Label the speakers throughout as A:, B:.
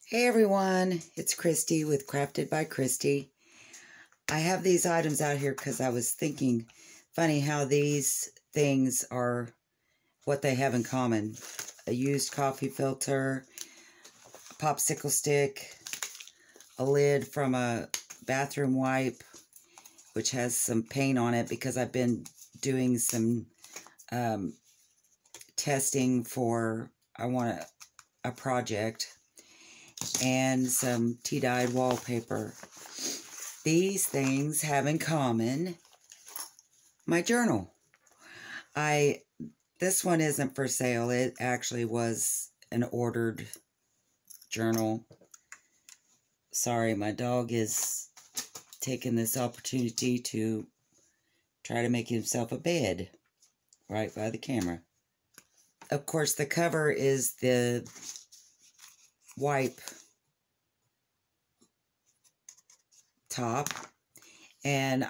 A: Hey everyone, it's Christy with Crafted by Christy. I have these items out here because I was thinking, funny how these things are what they have in common. A used coffee filter, a popsicle stick, a lid from a bathroom wipe, which has some paint on it because I've been doing some testing for, I want a project, and some tea-dyed wallpaper. These things have in common my journal. This one isn't for sale. It actually was an ordered journal. Sorry, my dog is taking this opportunity to try to make himself a bed right by the camera. Of course, the cover is the wipe top, and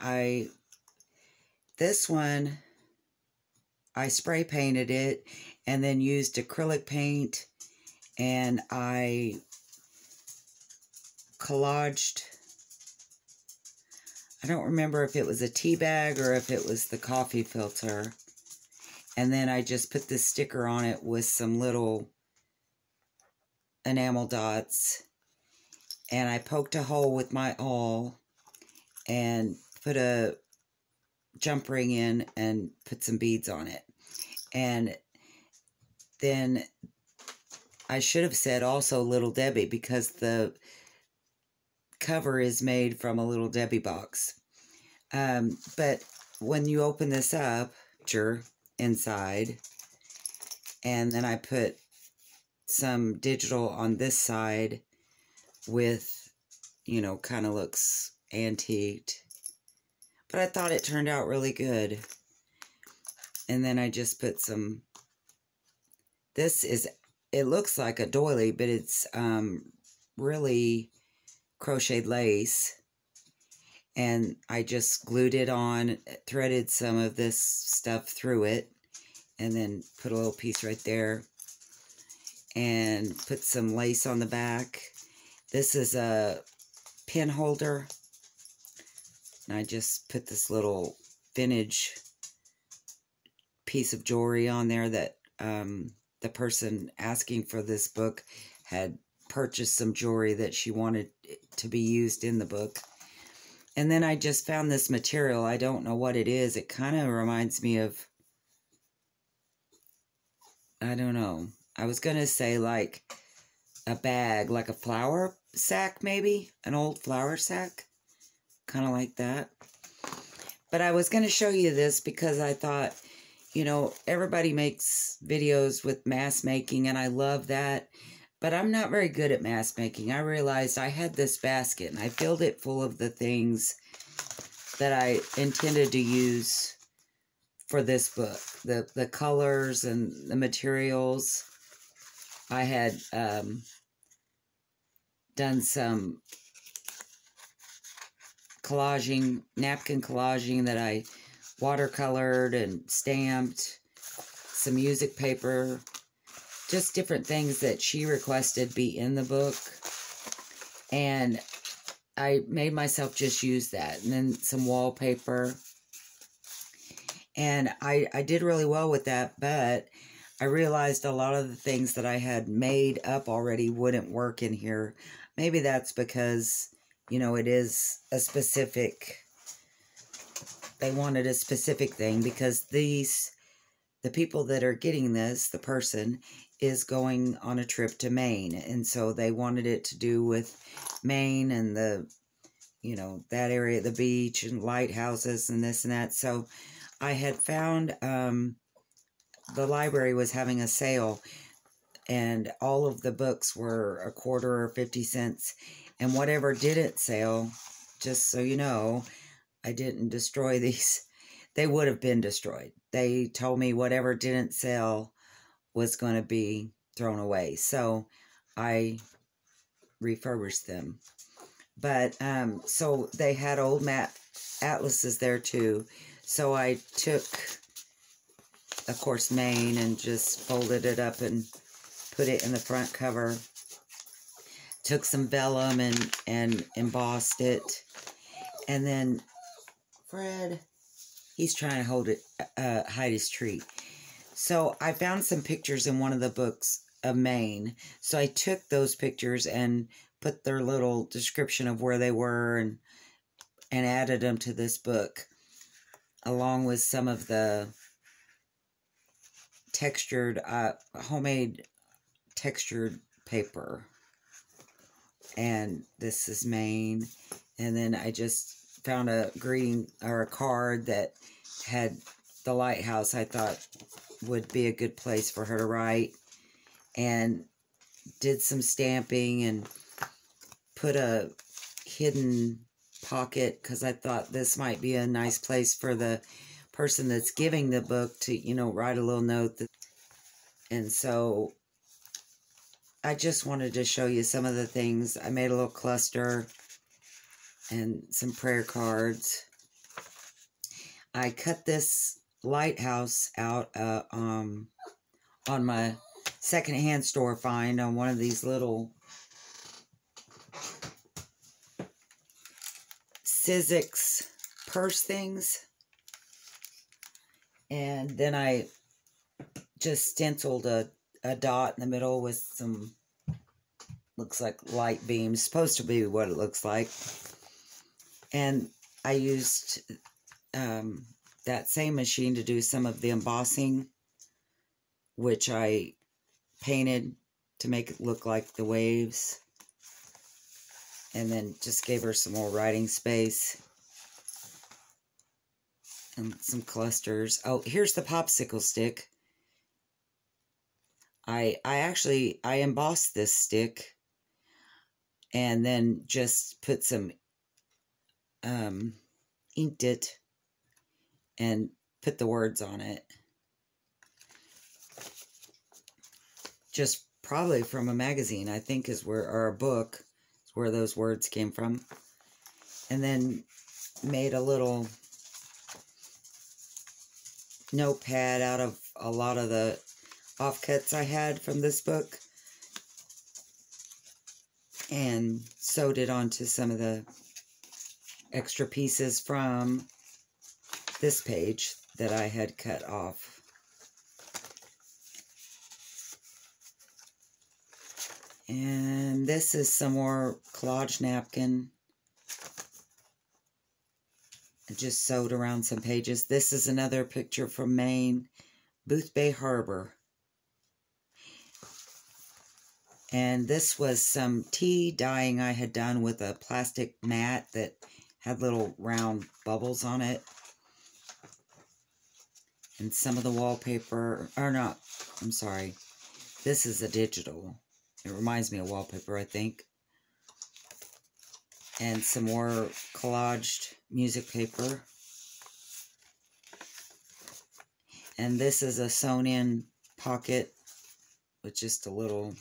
A: this one I spray painted it and then used acrylic paint, and I collaged, I don't remember if it was a tea bag or if it was the coffee filter, and then I just put this sticker on it with some little enamel dots, and I poked a hole with my awl and put a jump ring in and put some beads on it. And then I should have said also Little Debbie, because the cover is made from a Little Debbie box. But when you open this up, inside, and then I put some digital on this side with, you know, kind of looks antiqued, but I thought it turned out really good. And then I just put some, it looks like a doily, but it's really crocheted lace. And I just glued it on, threaded some of this stuff through it, and then put a little piece right there, and put some lace on the back. This is a pin holder, and I just put this little vintage piece of jewelry on there that the person asking for this book had purchased some jewelry that she wanted to be used in the book. And then I just found this material. I don't know what it is. It kind of reminds me of, I don't know. I was going to say like a bag, like a flour sack maybe, an old flour sack, kind of like that. But I was going to show you this because I thought, you know, everybody makes videos with mask making, and I love that. But I'm not very good at mask making. I realized I had this basket, and I filled it full of the things that I intended to use for this book. The colors and the materials. I had done some collaging, napkin collaging that I watercolored and stamped, some music paper, just different things that she requested be in the book. And I made myself just use that. And then some wallpaper. And I did really well with that, but I realized a lot of the things that I had made up already wouldn't work in here. Maybe that's because, you know, it is a specific, they wanted a specific thing, because the people that are getting this, the person, is going on a trip to Maine. And so they wanted it to do with Maine and the, you know, that area, the beach and lighthouses and this and that. So I had found, the library was having a sale, and all of the books were a quarter or 50 cents. And whatever didn't sell, just so you know, I didn't destroy these. They would have been destroyed. They told me whatever didn't sell was going to be thrown away. So I refurbished them. But, so they had old atlases there too. So I took, of course, Maine, and just folded it up and put it in the front cover. took some vellum and embossed it. And then Fred, he's trying to hold it, hide his treat. So I found some pictures in one of the books of Maine. So I took those pictures and put their little description of where they were and added them to this book, along with some of the textured, homemade textured paper. And this is Maine. And then I just found a greeting or a card that had the lighthouse. I thought would be a good place for her to write, and did some stamping and put a hidden pocket because I thought this might be a nice place for the person that's giving the book to, you know, write a little note. And so I just wanted to show you some of the things. I made a little cluster and some prayer cards. I cut this lighthouse out on my secondhand store find on one of these little Sizzix purse things. And then I just stenciled a dot in the middle with some, looks like light beams, supposed to be what it looks like. And I used that same machine to do some of the embossing, which I painted to make it look like the waves. And then just gave her some more writing space. And some clusters. Oh, here's the popsicle stick. I embossed this stick and then just put some, inked it and put the words on it. Just probably from a magazine, I think is where, or a book, is where those words came from. And then made a little notepad out of a lot of the offcuts I had from this book, and sewed it onto some of the extra pieces from this page that I had cut off. And this is some more collage napkin. I just sewed around some pages. This is another picture from Maine, Boothbay Harbor. And this was some tea dyeing I had done with a plastic mat that had little round bubbles on it. And some of the wallpaper, or not, I'm sorry. This is a digital. It reminds me of wallpaper, I think. And some more collaged music paper. And this is a sewn-in pocket with just a little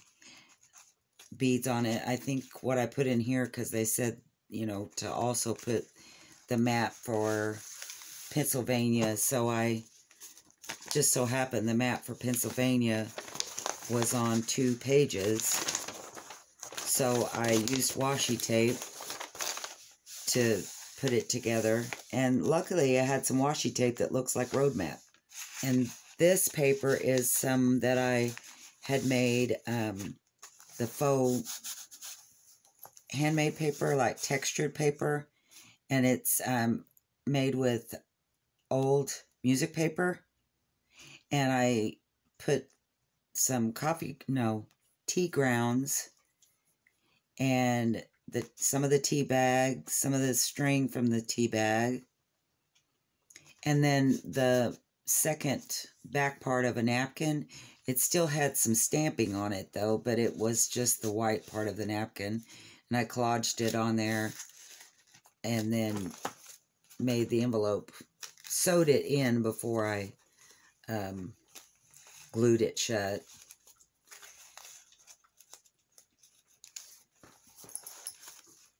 A: beads on it. I think what I put in here, because they said, you know, to also put the map for Pennsylvania. So I just so happened the map for Pennsylvania was on 2 pages. So I used washi tape to put it together. And luckily I had some washi tape that looks like road map. And this paper is some that I had made, the faux handmade paper, like textured paper. And it's made with old music paper. And I put some tea grounds and some of the tea bag, some of the string from the tea bag. And then the second back part of a napkin, it still had some stamping on it though, but it was just the white part of the napkin. And I collaged it on there and then made the envelope, sewed it in before I glued it shut.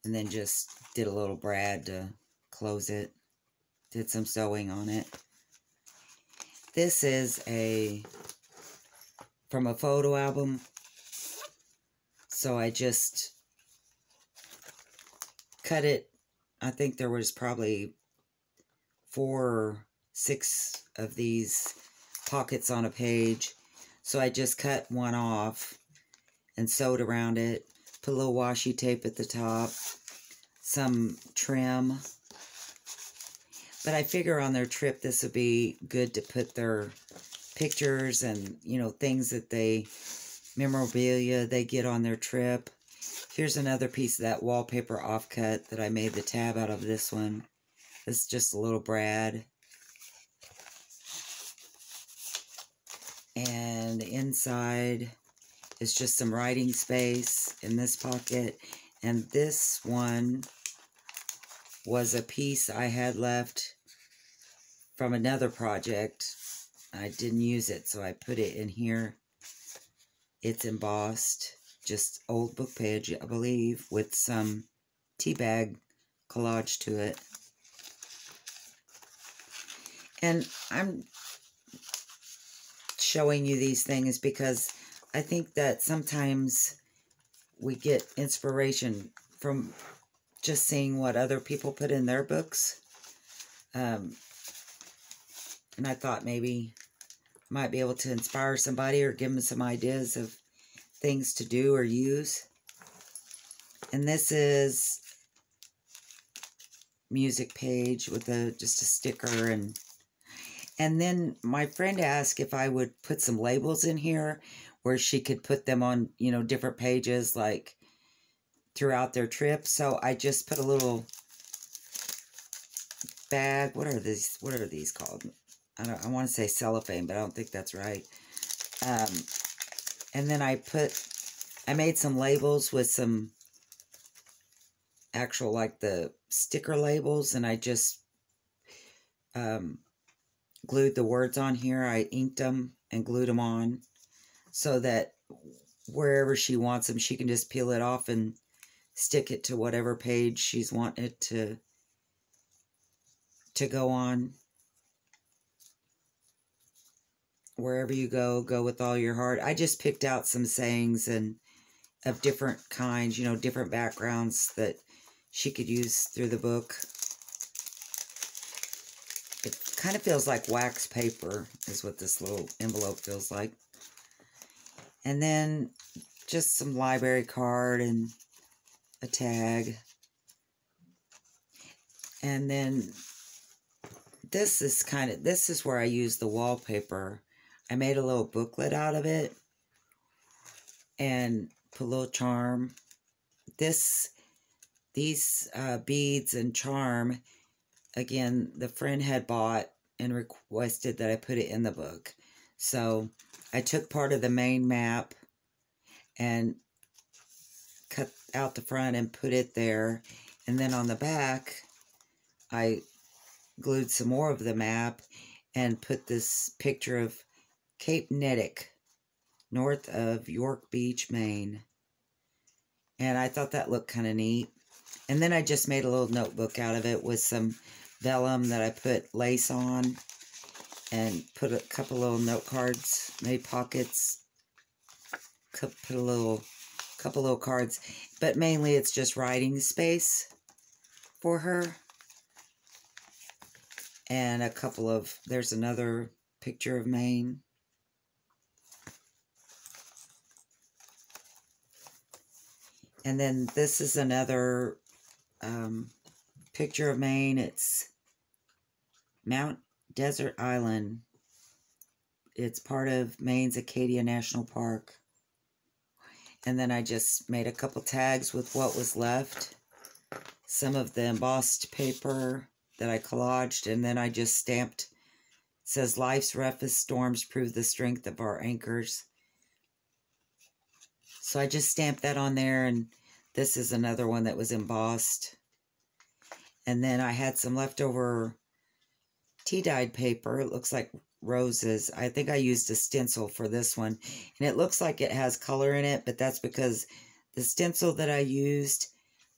A: And then just did a little brad to close it. Did some sewing on it. This is from a photo album. So I just cut it. I think there was probably 4 or 6 of these pockets on a page. So I just cut one off and sewed around it. Put a little washi tape at the top. Some trim. But I figure on their trip this would be good to put their pictures and, you know, things that they, memorabilia they get on their trip. Here's another piece of that wallpaper offcut that I made the tab out of this one. This is just a little brad. And inside is just some writing space in this pocket. And this one was a piece I had left from another project. I didn't use it, so I put it in here. It's embossed, just old book page, I believe, with some tea bag collage to it. And I'm showing you these things because I think that sometimes we get inspiration from just seeing what other people put in their books. And I thought maybe I might be able to inspire somebody or give them some ideas of things to do or use. And this is music page with just a sticker. And then my friend asked if I would put some labels in here where she could put them on, you know, different pages like throughout their trip. So I just put a little bag. What are these called? I want to say cellophane, but I don't think that's right. And then I made some labels with some actual, like the sticker labels, and I just glued the words on here. I inked them and glued them on so that wherever she wants them, she can just peel it off and stick it to whatever page she's wanting it to go on. Wherever you go, go with all your heart. I just picked out some sayings and of different kinds, you know, different backgrounds that she could use through the book. It kind of feels like wax paper is what this little envelope feels like. And then just some library card and a tag. And then this is where I use the wallpaper. I made a little booklet out of it and put a little charm. These beads and charm, again, the friend had bought and requested that I put it in the book. So I took part of the main map and cut out the front and put it there. And then on the back, I glued some more of the map and put this picture of Cape Nettic, north of York Beach, Maine. And I thought that looked kind of neat. And then I just made a little notebook out of it with some vellum that I put lace on and put a couple little note cards, made pockets, put a couple little cards. But mainly it's just writing space for her. And there's another picture of Maine. And then this is another picture of Maine. It's Mount Desert Island. It's part of Maine's Acadia National Park. And then I just made a couple tags with what was left. Some of the embossed paper that I collaged, and then I just stamped. It says, "Life's roughest storms prove the strength of our anchors." So I just stamped that on there, and this is another one that was embossed. And then I had some leftover tea-dyed paper. It looks like roses. I think I used a stencil for this one. And it looks like it has color in it, but that's because the stencil that I used,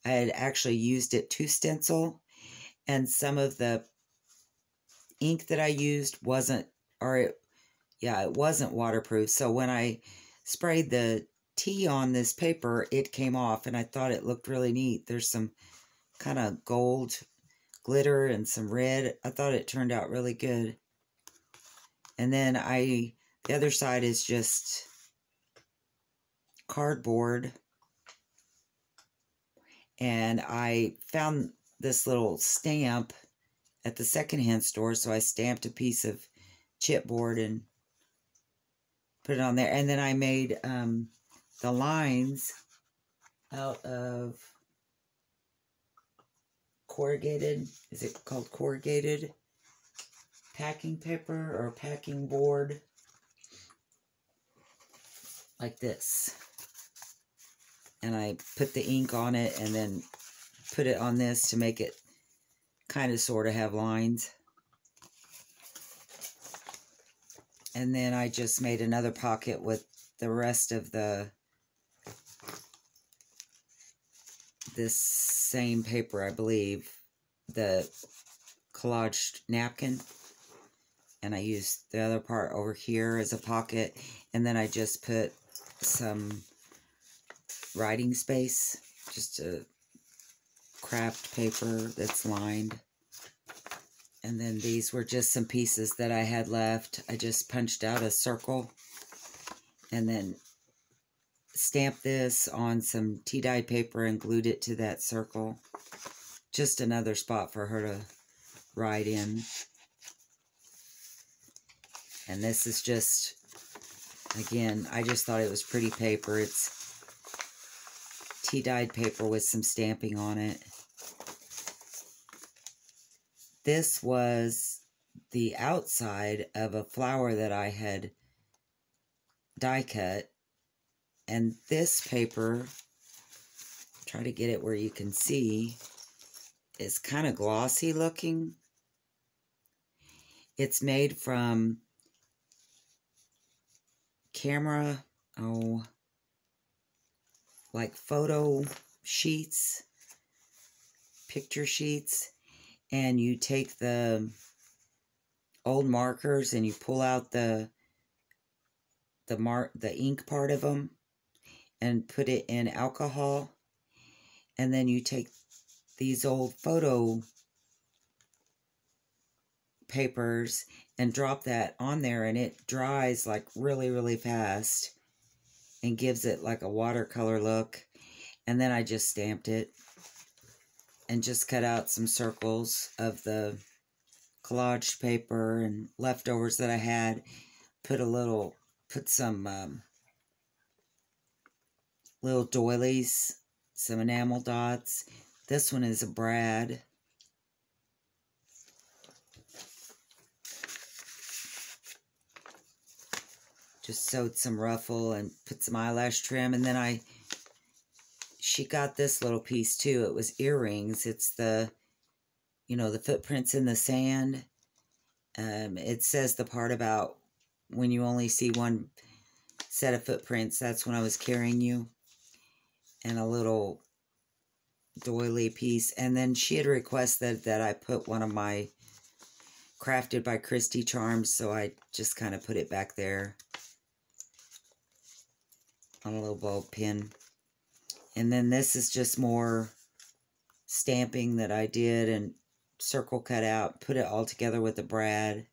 A: I had actually used it to stencil. And some of the ink that I used wasn't waterproof. So when I sprayed the tea on this paper, it came off, and I thought it looked really neat. There's some kind of gold glitter and some red. I thought it turned out really good. And then the other side is just cardboard. And I found this little stamp at the secondhand store, so I stamped a piece of chipboard and put it on there. And then I made the lines out of corrugated, is it called corrugated packing paper or packing board? Like this. And I put the ink on it and then put it on this to make it kind of sort of have lines. And then I just made another pocket with the rest of this same paper, I believe, the collaged napkin. And I used the other part over here as a pocket. And then I just put some writing space, just a craft paper that's lined. And then these were just some pieces that I had left. I just punched out a circle and then stamped this on some tea-dyed paper and glued it to that circle. Just another spot for her to write in. And this is just, again, I just thought it was pretty paper. It's tea-dyed paper with some stamping on it. This was the outside of a flower that I had die cut. And this paper, try to get it where you can see, is kind of glossy looking. It's made from like photo sheets, picture sheets, and you take the old markers and you pull out the ink part of them and put it in alcohol, and then you take these old photo papers and drop that on there, and it dries like really, really fast and gives it like a watercolor look. And then I just stamped it and just cut out some circles of the collaged paper and leftovers that I had. Put some little doilies, some enamel dots. This one is a brad. Just sewed some ruffle and put some eyelash trim. And then she got this little piece too. It was earrings. It's the footprints in the sand. It says the part about when you only see one set of footprints, that's when I was carrying you. And a little doily piece. And then she had requested that I put one of my Crafted by Christy charms, so I just kind of put it back there on a little bulb pin. And then this is just more stamping that I did and circle cut out, put it all together with the brad.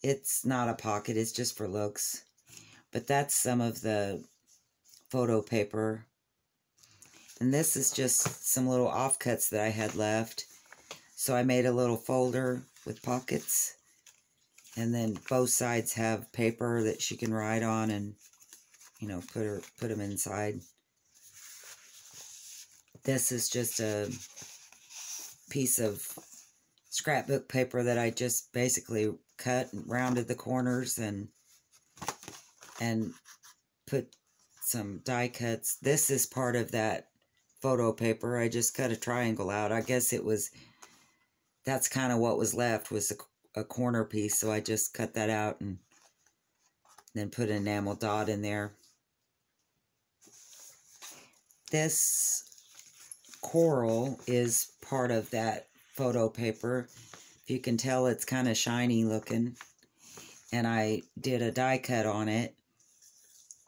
A: It's not a pocket, it's just for looks. But that's some of the photo paper. And this is just some little offcuts that I had left. So I made a little folder with pockets. And then both sides have paper that she can write on and, put them inside. This is just a piece of scrapbook paper that I just basically cut and rounded the corners and put some die cuts. This is part of that photo paper. I just cut a triangle out. I guess that's kind of what was left, was a corner piece. So I just cut that out and then put an enamel dot in there. This coral is part of that photo paper. If you can tell, it's kind of shiny looking. And I did a die cut on it.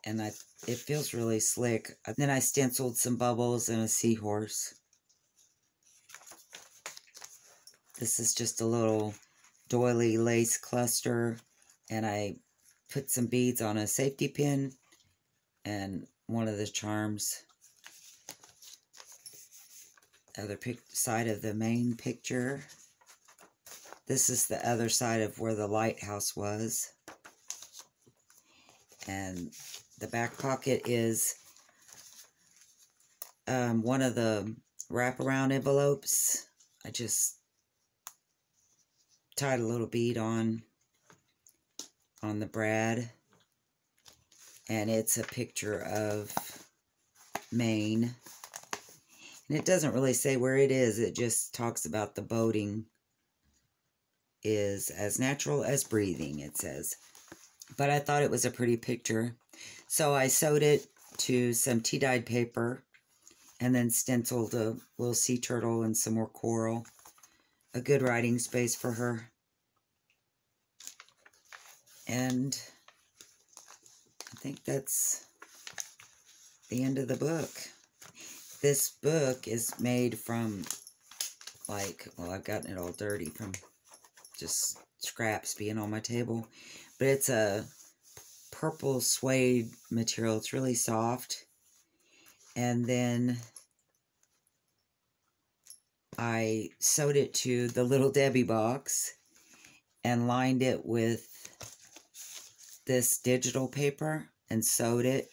A: And it feels really slick. Then I stenciled some bubbles and a seahorse. This is just a little doily lace cluster, and I put some beads on a safety pin and one of the charms. Other side of the main picture. This is the other side of where the lighthouse was. And the back pocket is one of the wraparound envelopes. I just tied a little bead on the brad. And it's a picture of Maine. And it doesn't really say where it is. It just talks about the boating is as natural as breathing, it says. But I thought it was a pretty picture. So I sewed it to some tea-dyed paper and then stenciled a little sea turtle and some more coral. A good writing space for her. And I think that's the end of the book. This book is made from, like, well, I've gotten it all dirty from just scraps being on my table. But it's a purple suede material. It's really soft. And then I sewed it to the Little Debbie box and lined it with this digital paper and sewed it.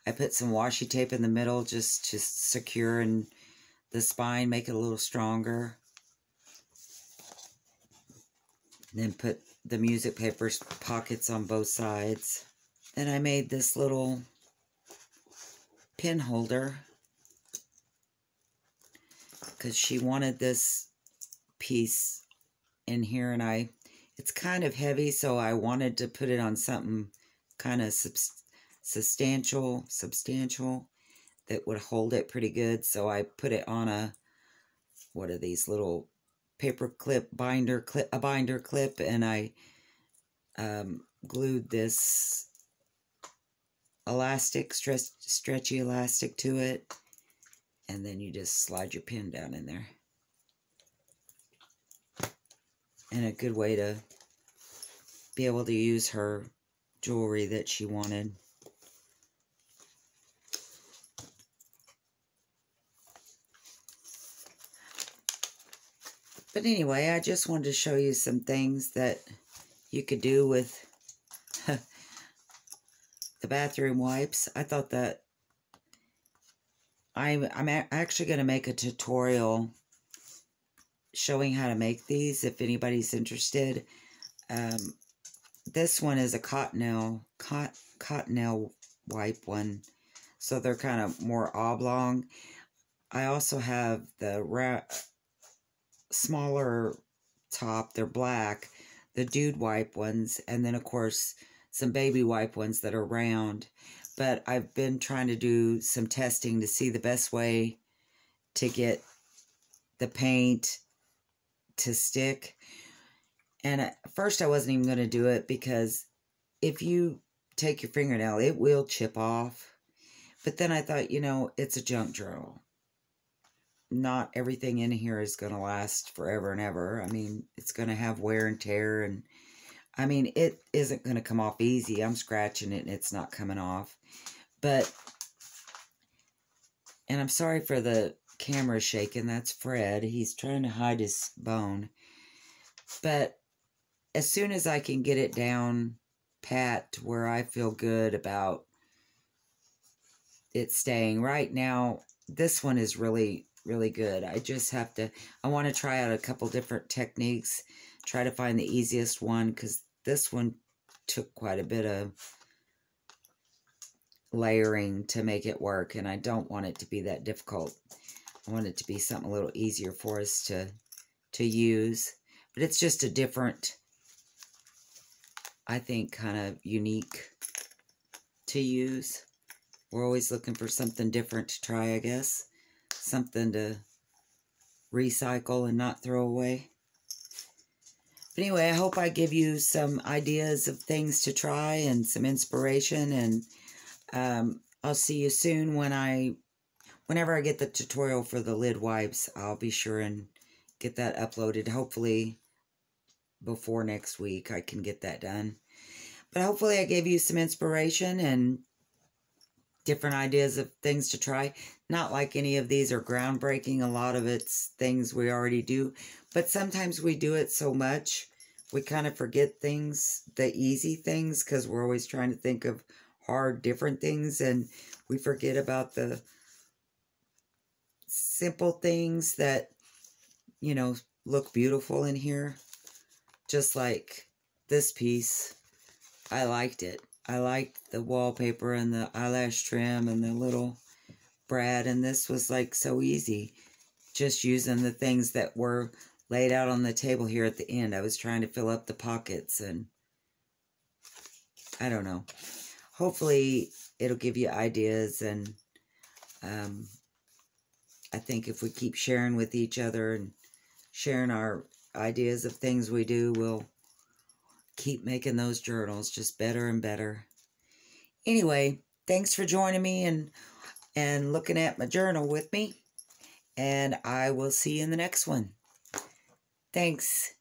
A: I put some washi tape in the middle just to secure in the spine, make it a little stronger. And then put the music paper pockets on both sides. Then I made this little pin holder because she wanted this piece in here, and it's kind of heavy, so I wanted to put it on something kind of substantial that would hold it pretty good. So I put it on what are these little paper clip, a binder clip, and I glued this elastic, stretchy elastic to it, and then you just slide your pin down in there. And a good way to be able to use her jewelry that she wanted. But anyway, I just wanted to show you some things that you could do with the bathroom wipes. I thought that I'm actually going to make a tutorial showing how to make these if anybody's interested. This one is a cottonelle wipe one, so they're kind of more oblong. I also have the smaller top, they're black, the dude wipe ones, and then of course some baby wipe ones that are round. But I've been trying to do some testing to see the best way to get the paint to stick. And at first I wasn't even going to do it because if you take your fingernail, it will chip off. But then I thought, you know, it's a junk journal. Not everything in here is going to last forever and ever. I mean, it's going to have wear and tear, and I mean, it isn't going to come off easy. I'm scratching it and it's not coming off. But, and I'm sorry for the camera shaking. That's Fred. He's trying to hide his bone. But as soon as I can get it down pat to where I feel good about it staying. Right now, this one is really good. I just have to, I want to try out a couple different techniques, try to find the easiest one, because this one took quite a bit of layering to make it work, and I don't want it to be that difficult. I want it to be something a little easier for us to use. But it's just a different, I think, kind of unique to use. We're always looking for something different to try, I guess. Something to recycle and not throw away. But anyway, I hope I give you some ideas of things to try and some inspiration. And I'll see you soon whenever I get the tutorial for the lid wipes. I'll be sure and get that uploaded. Hopefully before next week I can get that done. But hopefully I gave you some inspiration and different ideas of things to try. Not like any of these are groundbreaking. A lot of it's things we already do. But sometimes we do it so much, we kind of forget things, the easy things, because we're always trying to think of hard, different things. And we forget about the simple things that, you know, look beautiful in here. Just like this piece. I liked it. I liked the wallpaper and the eyelash trim and the little brad, and this was like so easy. Just using the things that were laid out on the table here at the end. I was trying to fill up the pockets, and I don't know. Hopefully it'll give you ideas, and I think if we keep sharing with each other and sharing our ideas of things we do, we'll keep making those journals just better and better. Anyway, thanks for joining me and looking at my journal with me. And I will see you in the next one. Thanks.